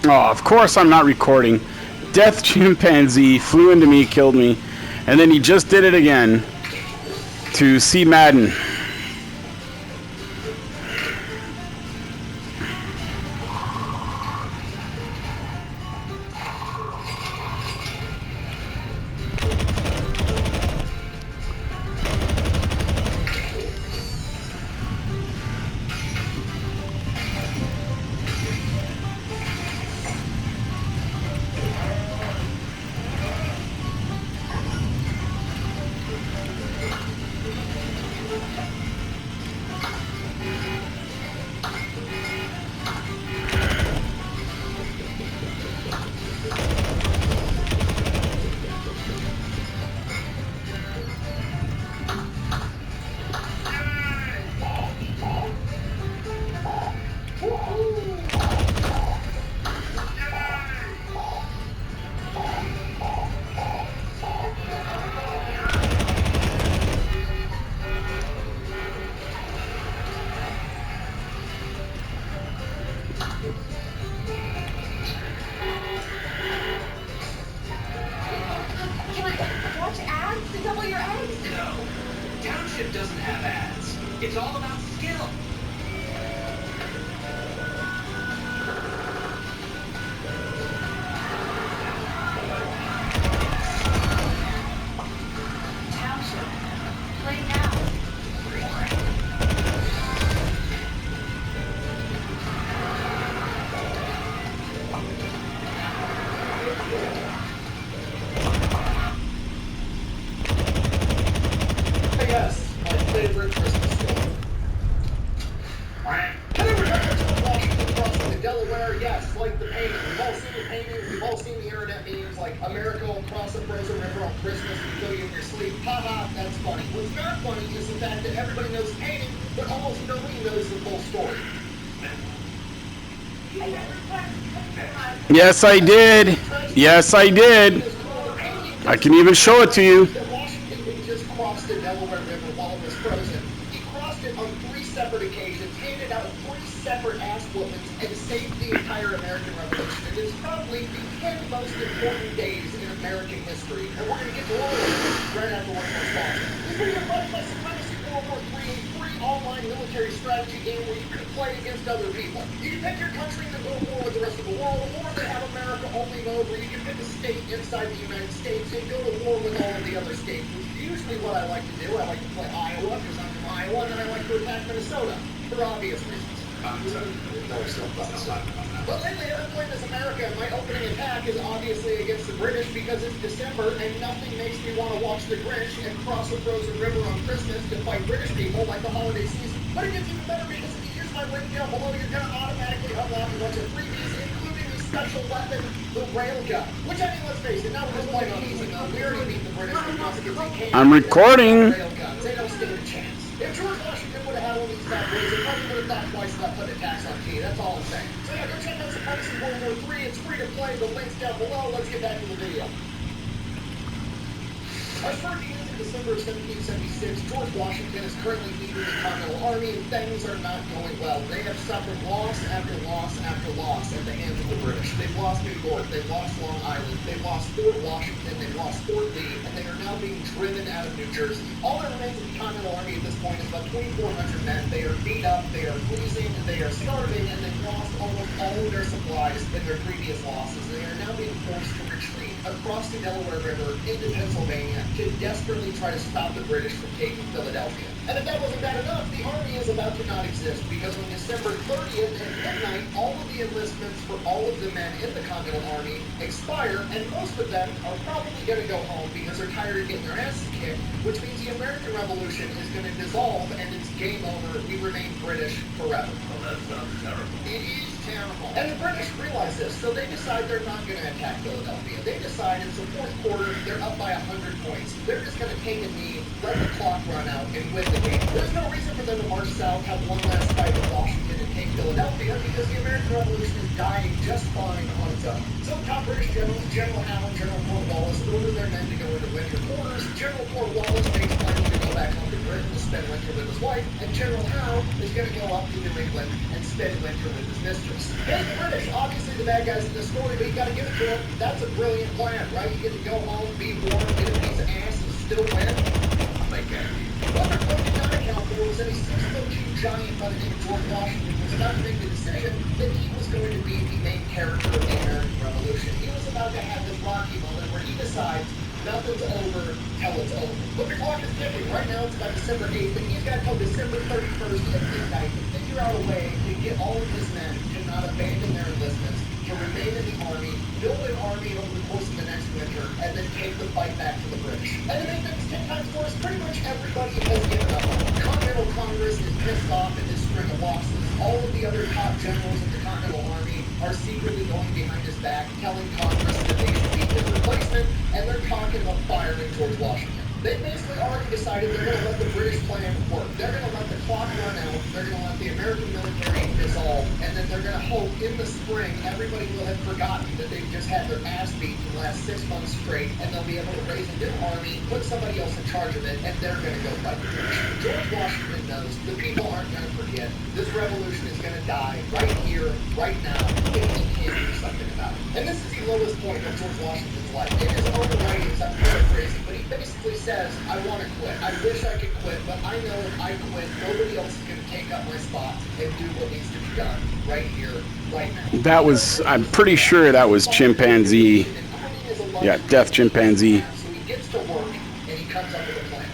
Oh, of course I'm not recording. Death chimpanzee flew into me, killed me, and then he just did it again to see Madden. Can I watch ads to double your eggs? No. Township doesn't have ads. It's all about skill. Township. Play now. Yes, my favorite Christmas story. Whenever George Washington crossing the Delaware, yes, like the painting. We've all seen the paintings, we've all seen the internet memes like America will cross the frozen river on Christmas and kill you in your sleep. Haha, that's funny. What's not funny is the fact that everybody knows the painting, but almost nobody knows the full story. Yes, I did. Yes, I did. I can even show it to you. That Washington didn't just cross the Delaware River while it was frozen. He crossed it on 3 separate occasions, handed out 3 separate ass whoopings, and saved the entire American Revolution. It is probably the 10 most important days in American history. And we're going to get to all of them right after one more sponsor. This video brought by Supremacy World War III, a free online military strategy game where you can play against other people. You can pick your country and go to war with the rest of the world, or they have America only mode where you can pick a state inside the United States and go to war with all of the other states, which is usually what I like to do. I like to play Iowa because I'm from Iowa, and then I like to attack Minnesota for obvious reasons. But lately I've been playing as America, and my opening attack is obviously against the British because it's December and nothing makes me want to watch the Grinch and cross a frozen river on Christmas to fight British people like the holiday season. But it gets even better because if you use my link down below, you're going to automatically unlock a bunch of freebies, including the special weapon, the railgun. Which, I mean, let's face it, now we're just playing on easy mode. We already beat the British because they can't. I'm recording. Railguns. They don't stand a chance. If George Washington would have had all these bad ways, they probably would have thought twice about putting a tax on tea. That's all I'm saying. So yeah, go check out Supremacy World War III. It's free to play. The link's down below. Let's get back to the video. As for begins in December of 1776, George Washington is currently leading the Continental Army, and things are not going well. They have suffered loss after loss after loss at the hands of the British. They've lost New York, they've lost Long Island, they've lost Fort Washington, they've lost Fort Lee, and they are now being driven out of New Jersey. All that remains of the Continental Army at this point is about 2,400 men. They are beat up, they are freezing, they are starving, and they've lost almost all of their supplies in their previous losses. They are now being forced to retreat across the Delaware River into Pennsylvania to desperately try to stop the British from taking Philadelphia. And if that wasn't bad enough, the army is about to not exist because on December 30th at midnight, all of the enlistments for all of the men in the Continental Army expire, and most of them are probably going to go home because they're tired of getting their asses kicked, which means the American Revolution is going to dissolve and it's game over. We remain British forever. Well, that sounds terrible. It is terrible. And the British realize this, so they decide they're not going to attack Philadelphia. They decide it's the fourth quarter, they're up by 100 points. They're just going to take a knee, let the clock run out, and win the game. There's no reason for them to march south, have one last fight with Washington, and take Philadelphia because the American Revolution is dying just fine on its own. So top British generals, General Howe and General Cornwallis, ordered their men to go into winter quarters. General Cornwallis makes plans to go back home to Britain to spend winter with his wife, and General Howe is going to go up to New England and spend winter with his mistress. Hey, the British, obviously the bad guys in this story, but you got to give it to them. That's a brilliant plan, right? You get to go home, be warm, get a piece of ass, and still win. Like that. What they're going to not account for was that a 6'2" giant by the name of George Washington was about to make the decision that he was going to be the main character of the American Revolution. He was about to have this rocky moment where he decides nothing's over till it's over. But the clock is ticking. Right now it's about December 8th, and he's got till December 31st at midnight to figure out a way to get all of his men to not abandon their enlistments, to remain in the army, build an army over the course of the next winter, and then take the fight back to the British. And to make things 10 times worse, pretty much everybody has given up on him. Continental Congress is pissed off at this string of losses. All of the other top generals of the Continental Army are secretly going behind his back, telling Congress that they should be his replacement, and they're talking about firing George Washington. They basically already decided they're going to let the British plan work. They're going to let the clock run out. They're going to let the American military dissolve. And then they're going to hope in the spring everybody will have forgotten that they've just had their ass beat for the last 6 months straight. And they'll be able to raise a new army, put somebody else in charge of it, and they're going to go fight the British. George Washington knows the people aren't going to forget. This revolution is going to die right here, right now, if he can't do something about it. And this is the lowest point of George Washington's life. In his own writings, I'm paraphrasing, but he basically says, I want to quit. I wish I could quit, but I know if I quit, nobody else is going to take up my spot and do what needs to be done right here, right now. That was, I'm pretty sure that was Chimpanzee. Yeah, Death Chimpanzee. So he gets to work and he comes up with a plan.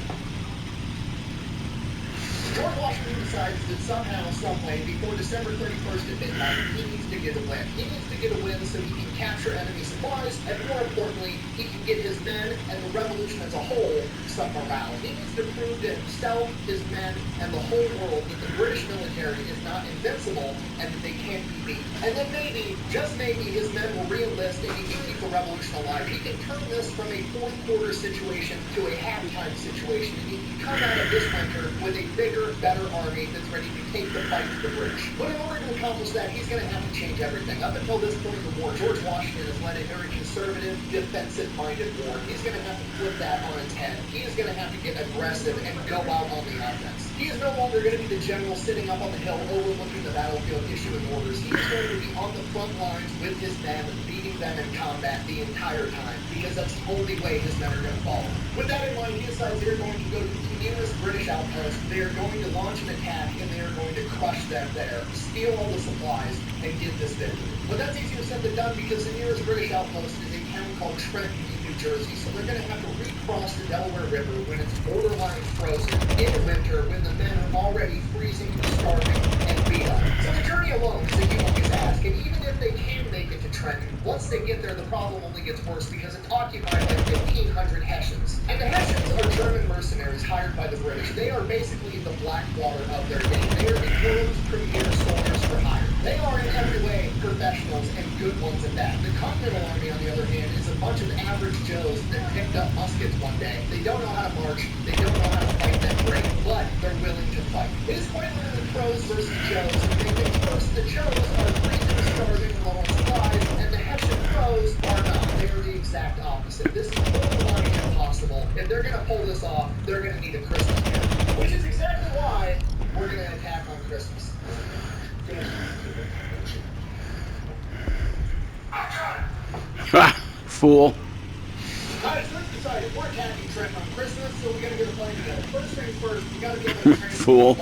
George Washington decides that somehow, some way, before December 31st at midnight, he needs to get a win. He needs to get a win so he can capture enemy supplies, and more importantly, he can get his men and the revolution as a whole some morale. He needs to prove to himself, his men, and the whole world that the British military is not invincible and that they can't be beat. And then maybe, just maybe, his men will re-enlist and he can keep the revolution alive. He can turn this from a fourth quarter situation to a halftime situation, and he can come out of this winter with a bigger, better army that's ready to take the fight to the British. But in order to accomplish that, he's going to have to change everything. Up until this point in the war, George Washington has led a very conservative, defensive-minded war. He's going to have to flip that on its head. He is going to have to get aggressive and go out on the offense. He is no longer going to be the general sitting up on the hill overlooking the battlefield issuing orders. He is going to be on the front lines with his men, leading them in combat the entire time, because that's the only way his men are going to follow. With that in mind, he decides they're going to go to the nearest British outpost. They are going to launch an attack, and they are going to crush them there, steal all the supplies, and get this victory. But that's easier said than done, because the nearest British outpost is a town called Trenton, New Jersey, so they're going to have to recross the Delaware River when it's borderline frozen in winter, when the men are already freezing, starving, and beat up. So the journey alone is a humongous task, and even if they can make it to Trenton, once they get there, the problem only gets worse because it's occupied by 1,500 Hessians. And the Hessians are German mercenaries hired by the British. They are basically the Blackwater of their day. They are the world's premier soldiers for hire. They are in every way professionals and good ones at that. The Continental Army, on the other hand, is a bunch of average Joes that picked up muskets one day. They don't know how to march, they don't know how to fight that great, but they're willing to fight. It is quite literally pros versus Joes, and they think first the Joes are freezing, starving, and low on supplies, and the Hessian pros are not. They are the exact opposite. This is borderline impossible. If they're going to pull this off, they're going to need a Christmas gift, which is exactly why we're going to attack on Christmas. Ha! Fool. Alright, so let's decide if we're attacking Trenton on Christmas, so we gotta get a plan together. First things first, we gotta get a Fool.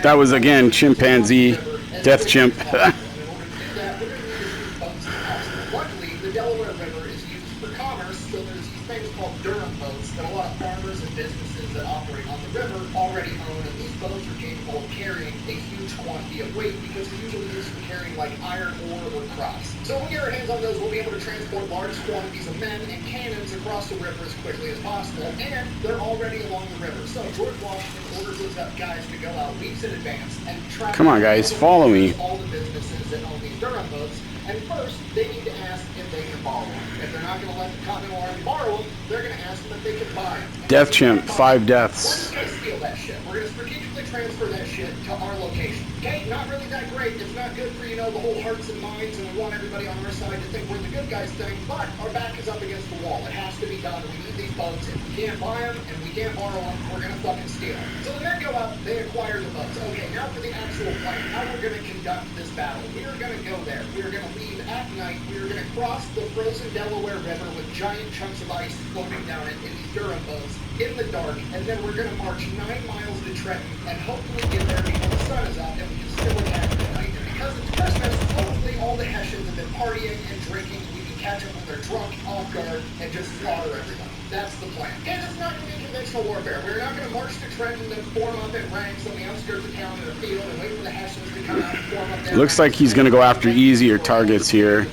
That was again Chimpanzee, Death Chimp. In order to do that, we're gonna need as many boats as possible. Luckily, the Delaware River is used for commerce, so there's these things called Durham boats that a lot of farmers and businesses that operate on the river already own, and these boats are capable of carrying a huge quantity of weight because they're usually used for carrying like iron ore or crops. So when we get our hands on those, we'll be able to transport large quantities of men and cannons across the river as quickly as possible, and they're already along the river. So George Washington orders those guys to go out weeks in advance and track. Come on, guys, follow me. All the businesses that own these Durham boats, and first they need to ask if they can borrow them. If they're not going to let the Continental Army borrow them, they're going to ask them if they can buy them. And Death Chimp, 5 we're deaths. just going to steal that shit. We're going to strategically transfer that shit to our location. Okay, not really that great. It's not good for, the whole hearts and minds, and we want everybody on our side to think we're the good guys thing, but our back is up against the wall. It has to be done. We need these boats. If we can't buy them and we can't borrow them, we're going to fucking steal them. So the men go out, they acquire the boats. Okay, now for the actual plan. How we're going to conduct this battle. We are going to go there. We are going to leave at night. We are going to cross the frozen Delaware River with giant chunks of ice floating down it in these Durham boats in the dark, and then we're going to march 9 miles to Trenton and hopefully get there before the sun is up and we can still attack tonight. And because it's Christmas, hopefully all the Hessians have been partying and drinking. We can catch them when they're drunk, off guard, and just slaughter everybody. That's the plan. And it's not going to be conventional warfare. We're not going to march to Trenton and form up in ranks on the outskirts of town in a field and wait for the Hessians to come out and form up there. Looks like he's going to go after easier targets here.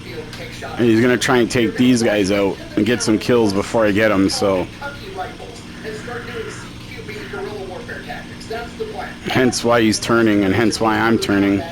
And he's going to try and take these guys out and get some kills before I get them, so... And start doing CQB guerrilla warfare tactics. That's the plan. Hence why he's turning, and hence why I'm turning.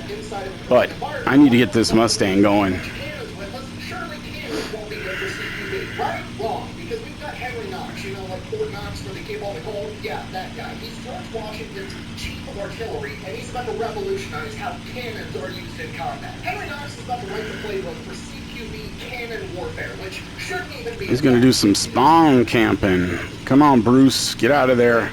But I need to get this Mustang going. Surely cannons won't be good for CQB. Right? Wrong. Because we've got Henry Knox, like Fort Knox where they gave all the gold. Yeah, that guy. He's George Washington's chief of artillery, and he's about to revolutionize how cannons are used in combat. Henry Knox is about to write the playbook for CQB cannon warfare, which shouldn't even be... He's going to do some spawn camping. Come on, Bruce. Get out of there.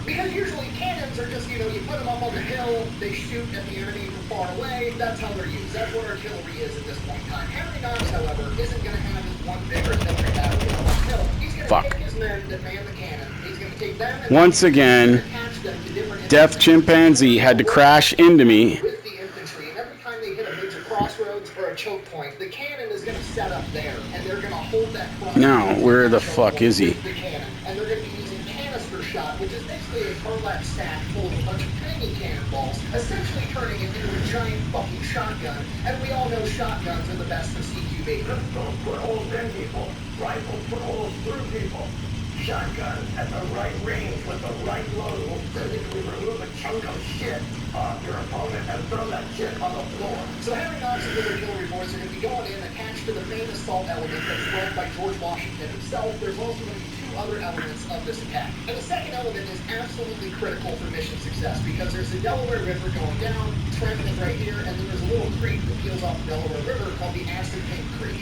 Because usually cannons are just, you put them up on the hill, they shoot at the enemy from far away, that's how they're used. That's what artillery is at this point in time. Henry Knox, however, isn't going to have his one big artillery battle on the hill. He's going to take his men that man the cannon, he's going to take them and once again, attach them to different Death Chimpanzee had to crash into me. with the infantry, and every time they hit a major crossroads or a choke point, the cannon is going to set up there, and they're going to hold that crossroads. Now, where the fuck is he? with the cannon, and they're going to be using canister shot, which is basically a burlap sack full of a bunch of tiny cannonballs, essentially turning it into a giant fucking shotgun. And we all know shotguns are the best for CQB. Pistols put holes in people. Rifles put holes through people. Shotgun at the right range with the right load will physically remove a chunk of shit off your opponent and throw that shit on the floor. So Henry Knox and the artillery boys are going to be going in attached to the main assault element that's led by George Washington himself. There's also going to be 2 other elements of this attack. And the second element is absolutely critical for mission success because there's the Delaware River going down, Trenton is right here, and then there's a little creek that peels off the Delaware River called the Assunpink Creek.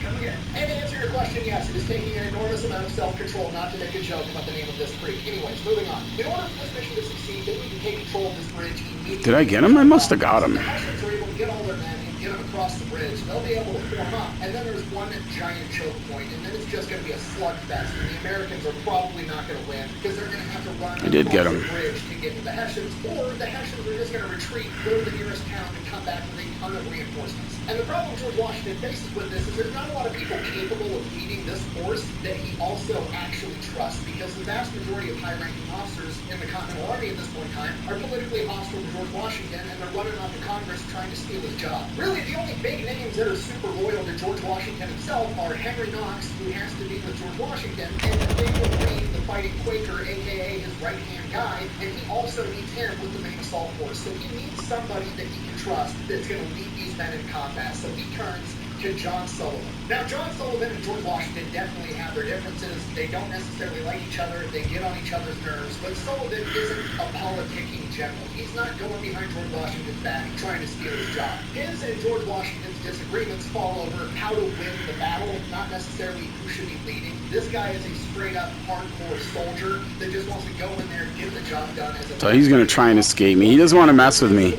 Come again. And to answer your question, yes, it is taking an enormous amount of self-control not to make a joke about the name of this creek. Anyways, moving on. In order for this mission to succeed, they need to take control of this bridge immediately. Did I get him? I must have got him. The Hessians are able to get all their men and get them across the bridge. They'll be able to form up, and then there's one giant choke point, and then it's just going to be a slugfest, and the Americans are probably not going to win because they're going to have to run I did get across him. the bridge to get to the Hessians, or the Hessians are just going to retreat, go to the nearest town, and come back with a ton of reinforcements. And the problem George Washington faces with this is there's not a lot of people capable of leading this force that he also actually trusts, because the vast majority of high-ranking officers in the Continental Army at this point in time are politically hostile to George Washington, and they're running off to Congress trying to steal his job. Really, the only big names that are super loyal to George Washington himself are Henry Knox, who has to be with George Washington, and Nathaniel Greene, the fighting Quaker, aka his right-hand guy, and he also needs him with the main assault force. So he needs somebody that he can trust that's going to lead these men in combat. So he turns to John Sullivan. Now, John Sullivan and George Washington definitely have their differences. They don't necessarily like each other. They get on each other's nerves. But Sullivan isn't a politicking general. He's not going behind George Washington's back trying to steal his job. His and George Washington's disagreements fall over how to win the battle, not necessarily who should be leading. This guy is a straight-up hardcore soldier that just wants to go in there and get the job done. So he's going to try and escape me. He doesn't want to mess with me,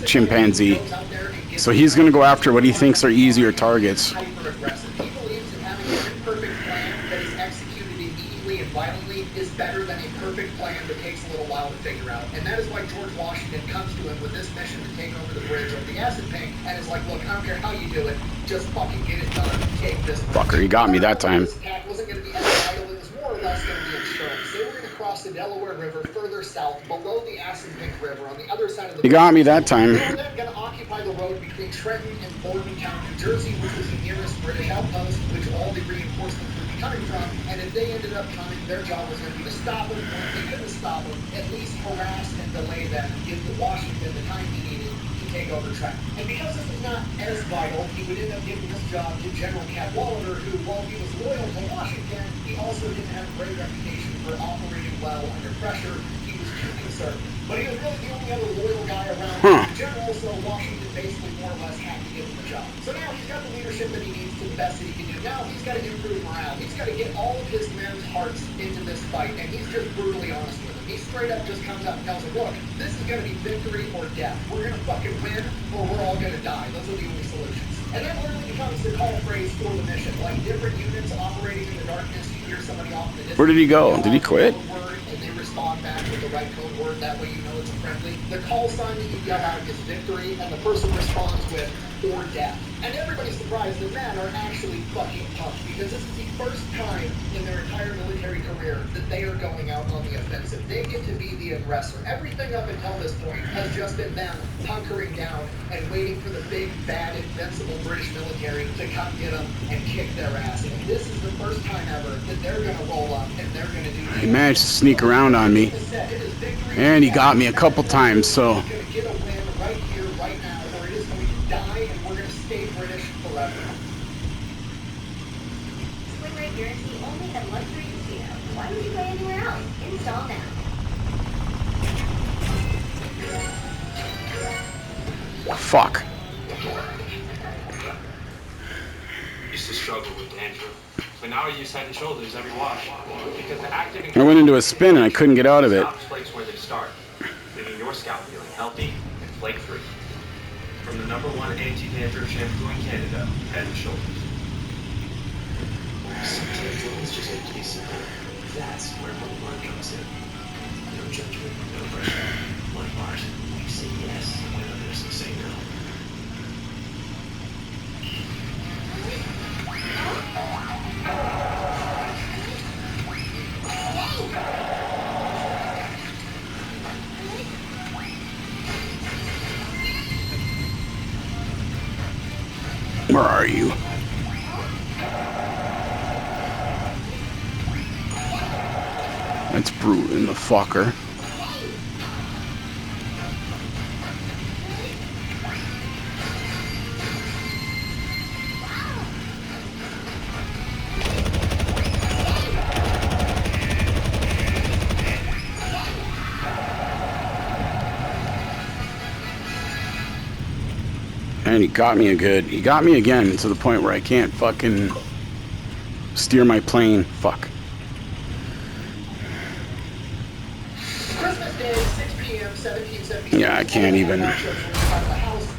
chimpanzee. So he's going to go after what he thinks are easier targets. Hyper-aggressive. He believes that having an imperfect plan that is executed immediately and violently is better than a perfect plan that takes a little while to figure out. And that is why George Washington comes to him with this mission to take over the bridge over the Assunpink, and is like, look, I don't care how you do it, just fucking get it done. Take this. Fucker, he got me that time. This attack wasn't going to be as vital. It was more or less going to be insurance. They were going to cross the Delaware River further south, below the Assunpink River, on the other side of the He got me that time. They were then going to occupy the road between Trenton and Bordentown, New Jersey, which was the nearest British outpost, which all the reinforcements would be coming from. And if they ended up coming, their job was going to be to stop them, or if they couldn't stop them, at least harass and delay them and give Washington the time he needed to take over Trenton. And because this was not as vital, he would end up giving this job to General Cadwalader, who, while he was loyal to Washington, he also didn't have a great reputation for operating well under pressure. He was concern. But he was really the only other loyal guy around. Huh. In general, so Washington basically more or less had to give him the job. So now he's got the leadership that he needs to the best that he can do. Now he's got to improve morale. He's got to get all of his men's hearts into this fight, and he's just brutally honest with them. He straight up just comes out and tells them, look, this is going to be victory or death. We're going to fucking win, or we're all going to die. Those are the only solutions. And that literally becomes the call phrase for the mission. Like different units operating in the darkness, you hear somebody off in the distance. Where did he go? Did he quit? And they respond back with the right code word. That way you know it's a friendly. The call sign that you yell out is victory, and the person responds with or death. And everybody's surprised that men are actually fucking pumped because this is the first time in their entire military career that they are going out on the offensive. They get to be the aggressor. Everything up until this point has just been them hunkering down and waiting for the big, bad, invincible British military to come get them and kick their ass. And this is the first time ever that they're going to roll up and they're going to do He managed to sneak around on me, and he got me a couple times, so He's going to get a win right here, right now, or it is going to die, and we're going to stay British forever. Swing right guarantee only at Luxury Casino. Why would you go anywhere else? Install now. fuck. Used to struggle with dandruff, but now I use Head and Shoulders every wash because the active I went into a spin and I couldn't get out of it. stops flakes where they start, leaving your scalp feeling healthy and flake-free. From the #1 anti-dandruff shampoo in Canada, Head and Shoulders. Sometimes it's just have to be simple. That's where Boulevard comes in. No judgment, no pressure. Like Mars, you say yes when others say no. Where are you? That's Bruin, the fucker. And he got me he got me again to the point where I can't fucking steer my plane. Fuck. Christmas Day, 6 p.m., 1776. Yeah, I can't even.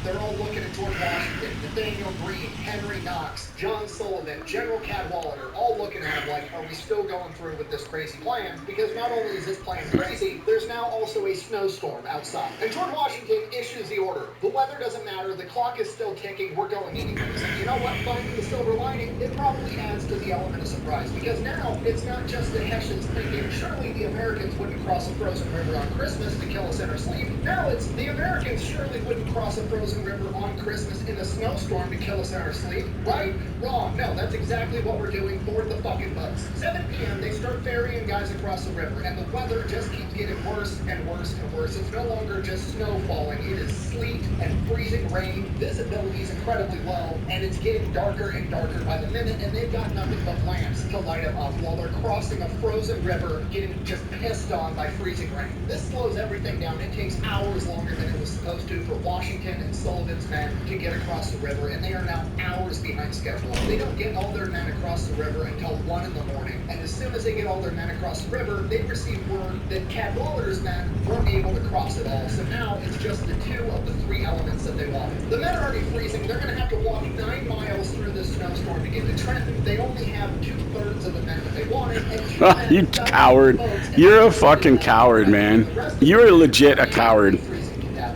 They're all looking at George Washington, Nathaniel Greene, Henry Knox, John Sullivan, General Cadwalader, all looking at him like, are we still going through with this crazy plan? Because not only is this plan crazy, there's now also a snowstorm outside. And George Washington issues the order. The weather doesn't matter, the clock is still ticking, we're going anyways. And you know what? Finding the silver lining, it probably adds to the element of surprise. Because now, it's not just the Hessians thinking, surely the Americans wouldn't cross a frozen river on Christmas to kill us in our sleep. Now it's, the Americans surely wouldn't cross a frozen river on Christmas in a snowstorm to kill us in our sleep. Right? Wrong. No, that's exactly what we're doing for the fucking bugs. 7 p.m., they start ferrying guys across the river, and the weather just keeps getting worse and worse and worse. It's no longer just snow falling. It is sleet and freezing rain. Visibility is incredibly low, and it's getting darker and darker by the minute, and they've got nothing but lamps to light them up while they're crossing a frozen river, getting just pissed on by freezing rain. This slows everything down. It takes hours longer than it was supposed to for Washington and Sullivan's men to get across the river, and they are now hours behind schedule. They don't get all their men across the river until 1 in the morning, and as soon as they get all their men across the river, they receive word that Cadwalader's men weren't able to cross at all. So now it's just the 2 of the 3 elements that they wanted. The men are already freezing. They're going to have to walk 9 miles through this snowstorm to get to Trenton. They only have 2/3 of the men that they wanted. And You coward. You're a fucking coward, man. You're legit a coward.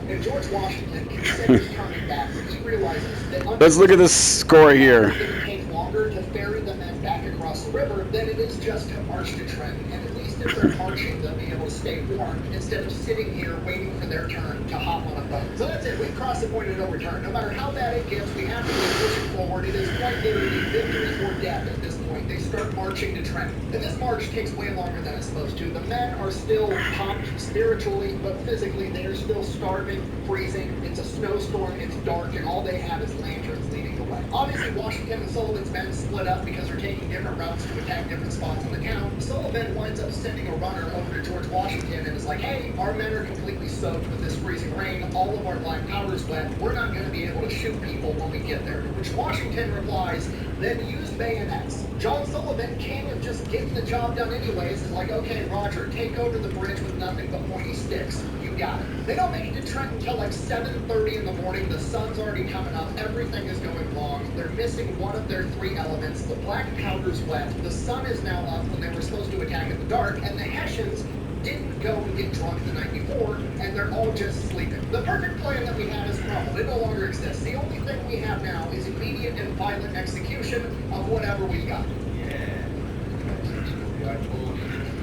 And George Washington considers coming back. He realizes that Let's look at this score here. it takes longer to ferry the men back across the river than it is just to march to Trenton. And at least if they're marching, they'll be able to stay warm instead of sitting here waiting for their turn to hop on a boat. So that's it. We've crossed the point of no return. No matter how bad it gets, we have to keep pushing forward. It is quite literally victory or death at this point. They start marching to Trenton. And this march takes way longer than it's supposed to. The men are still pumped spiritually, but physically they are still starving, freezing. It's a snowstorm, it's dark, and all they have is lanterns leading the way. Obviously, Washington and Sullivan's men split up because they're taking different routes to attack different spots in the town. Sullivan winds up sending a runner over to George Washington and is like, hey, our men are completely soaked with this freezing rain. All of our black powder's wet. We're not going to be able to shoot people when we get there. To which Washington replies, then use bayonets. John Sullivan can't have just getting the job done anyways. Is like, okay, Roger, take over the bridge with nothing but pointy sticks. You got it. They don't make it to Trenton until like 7:30 in the morning. The sun's already coming up. Everything is going wrong. They're missing one of their three elements. The black powder's wet. The sun is now up when they were supposed to attack in the dark. And the Hessians didn't go and get drunk the night before, and they're all just sleeping. The perfect plan that we had is crumbled. It no longer exists. The only thing we have now is immediate and violent execution of whatever we got.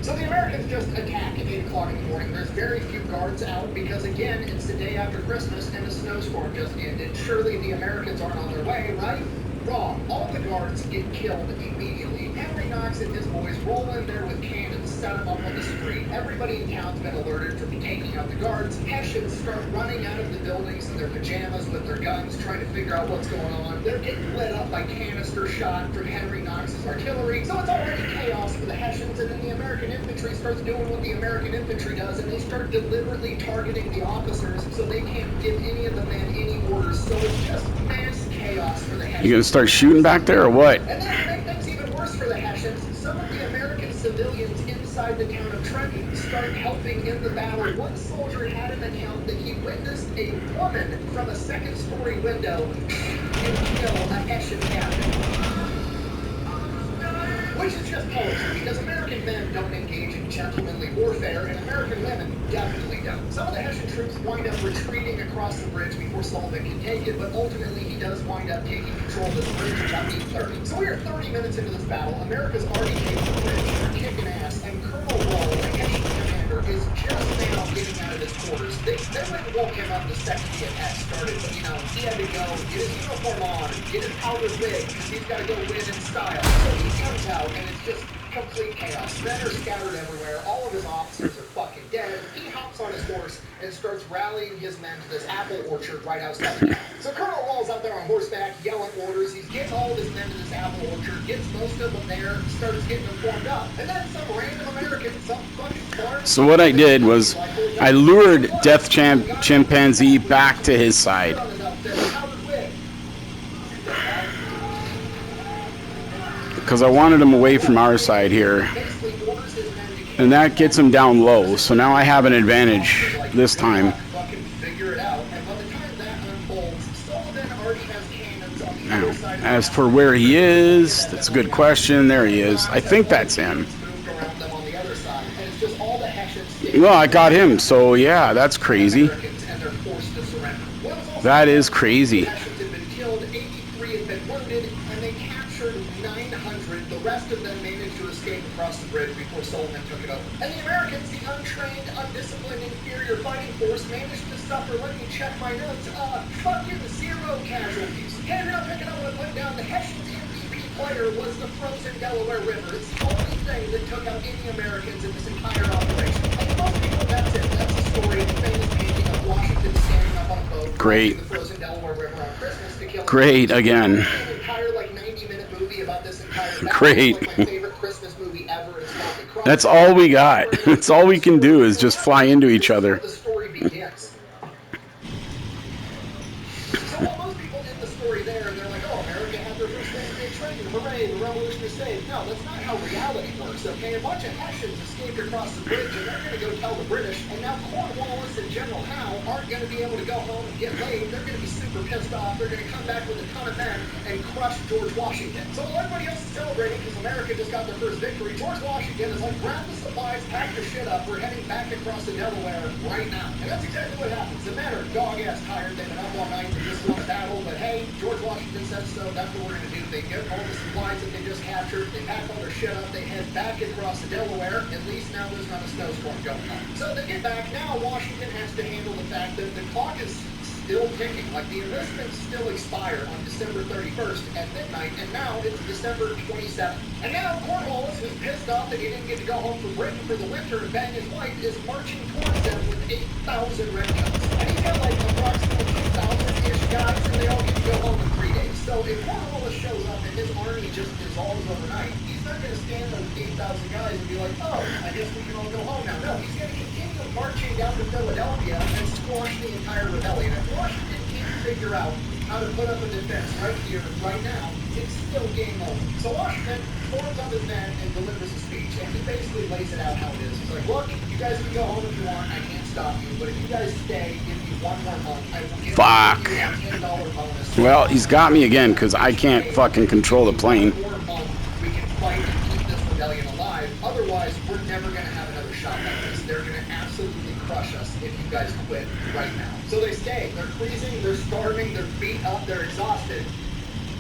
So the Americans just attack at 8 o'clock in the morning. There's very few guards out because, again, it's the day after Christmas and a snowstorm just ended. Surely the Americans aren't on their way, right? Wrong. All the guards get killed immediately. Henry Knox and his boys roll in there with cannons, set them up on the street. Everybody in town's been alerted for taking out the guards. Hessians start running out of the buildings in their pajamas with their guns, trying to figure out what's going on. They're getting lit up by canister shot from Henry Knox's artillery. So it's already chaos for the Hessians, and then the American infantry starts doing what the American infantry does, and they start deliberately targeting the officers so they can't give any of the men any orders. So it's just mass chaos for the Hessians. You gonna start shooting back there or what? And then to make things even worse for the Hessians, some of the American civilians inside the town of Trenton start helping in the battle. One soldier had an account that he witnessed a woman from a second-story window and kill a Hessian captain. Which is just poetry, because American men don't engage in gentlemanly warfare, and American women definitely don't. Some of the Hessian troops wind up retreating across the bridge before Sullivan can take it, but ultimately he does wind up taking control of this bridge about 8:30. So we are 30 minutes into this battle. America's already taken the bridge. They're kicking ass, and Colonel Roll, the Hessian commander, is just now getting out of his quarters. They went and woke him up the second the attack started, but you know, he had to go get his uniform on, get his powder wig, because he's got to go win in style. So he comes out, and it's just complete chaos. Men are scattered everywhere. All of his officers are fucking dead. He hops on his horse and starts rallying his men to this apple orchard right outside the town. So Colonel Wall's out there on horseback, yelling orders. He's getting all of his men to this apple orchard, gets most of them there, starts getting them formed up. And then some random American, some fucking farm. So what I did was I lured Death Chimpanzee back to his side. Because I wanted him away from our side here. And that gets him down low. So now I have an advantage this time. Now, as for where he is, that's a good question. There he is. I think that's him. Well, I got him. So yeah, that's crazy. That is crazy. The rest of them managed to escape across the bridge before Sullivan took it over. And the Americans, the untrained, undisciplined, inferior fighting force, managed to suffer, let me check my notes, fucking 0 casualties. Hey, you're not picking up what I put down. The Hessians MVP player was the frozen Delaware River. It's the only thing that took out any Americans in this entire operation. And for most people, that's it. That's the story of the famous painting of Washington standing up on a boat. Great. The frozen Delaware River on Christmas to kill Great again. an entire, like, 90-minute movie about this entire battle. Great. It's like my favorite Christmas movie ever. It's called The Cross. That's all we got. That's all we can do is just fly into each other. The story begins. So while most people in the story there, and they're like, oh, America had their first day of training, hooray, the revolution is saved. No, that's not how reality works, okay? A bunch of Hessians escaped across the bridge, and they're going to go tell the British, and now Cornwallis and General Howe aren't going to be able to go home and get laid. They're going to be super pissed off. They're going to come back with a ton of men and crush George Washington. So while everybody else is celebrating because America just got their first victory, George Washington is like, grab the supplies, pack your shit up. We're heading back across the Delaware right now. And that's exactly what happens. The men are dog-ass tired. They've been up all night. They just won a battle. But hey, George Washington said so. That's what we're going to do. They get all the supplies that they just captured. They pack all their shit up. They head back across the Delaware. At least now there's not a snowstorm going on. So they get back. Now Washington has to handle the fact that the clock is still ticking. Like, the enlistments still expire on December 31st at midnight, and now it's December 27th. And now Cornwallis, who's pissed off that he didn't get to go home from Britain for the winter and bang his wife, is marching towards them with 8,000 redcoats. And he's got like approximately 2,000-ish guys, and they all get to go home in 3 days. So if Cornwallis army just dissolves overnight, he's not going to stand those 8,000 guys and be like, oh, I guess we can all go home now. No, he's going to continue marching down to Philadelphia and squash the entire rebellion. If Washington can't figure out how to put up a defense right here, right now, it's still game over. So Washington forms up his men and delivers a speech, and he basically lays it out how it is. He's like, look, you guys can go home if you want, I can't stop you, but if you guys stay, give me one more month, I will give Fuck. you a $10 bonus. Well, he's got me again because I can't fucking control the plane. One more month, we can fight and keep this rebellion alive. Otherwise, we're never going to have another shot at this. They're going to absolutely crush us if you guys quit right now. So they stay. They're freezing, they're starving, they're beat up, they're exhausted.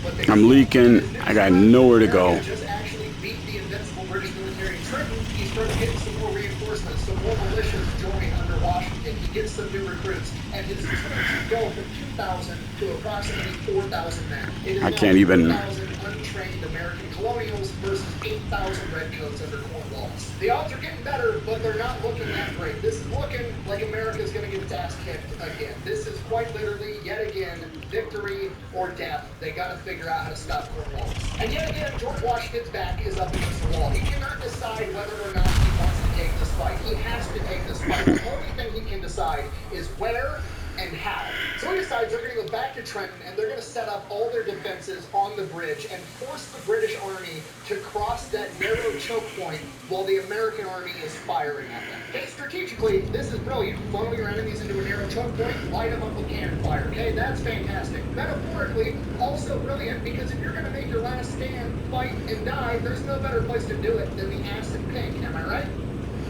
But they I'm leaking. I got nowhere to go. just actually beat the invincible British military in Trenton. He started getting some more reinforcements, some more militias joining under Washington. He gets some new recruits, and his troops go from 2,000 to approximately 4,000 men. It is I now can't even- 4,000 untrained American colonials versus 8,000 redcoats under Cornwallis. The odds are getting better, but they're not looking that great. This is looking like America's going to get its ass kicked again. This is quite literally, yet again, victory or death. They got to figure out how to stop Cornwallis. And yet again, George Washington's back is up against the wall. He cannot decide whether or not he wants to take this fight. He has to take this fight. The only thing he can decide is where and how. So he decides they're going to go back to Trenton and they're going to set up all their defenses on the bridge and force the British army to cross that narrow choke point while the American army is firing at them. Okay, strategically, this is brilliant. Funnel your enemies into a narrow choke point, light them up with cannon fire. Okay, that's fantastic. Metaphorically, also brilliant because if you're going to make your last stand, fight, and die, there's no better place to do it than the acid pink. Am I right?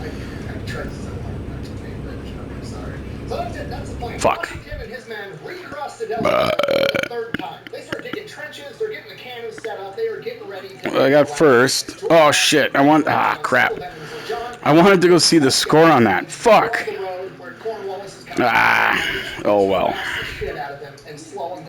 I tried so hard not to be British. I'm sorry. So that's it. That's the plan. Fuck. Washington and his men recross the Delaware the third time. They start digging trenches. They're getting the cannons set up. They are getting ready. I got first. Oh shit! I want. Ah, crap. I wanted to go see the score on that. Fuck. Ah. Oh well.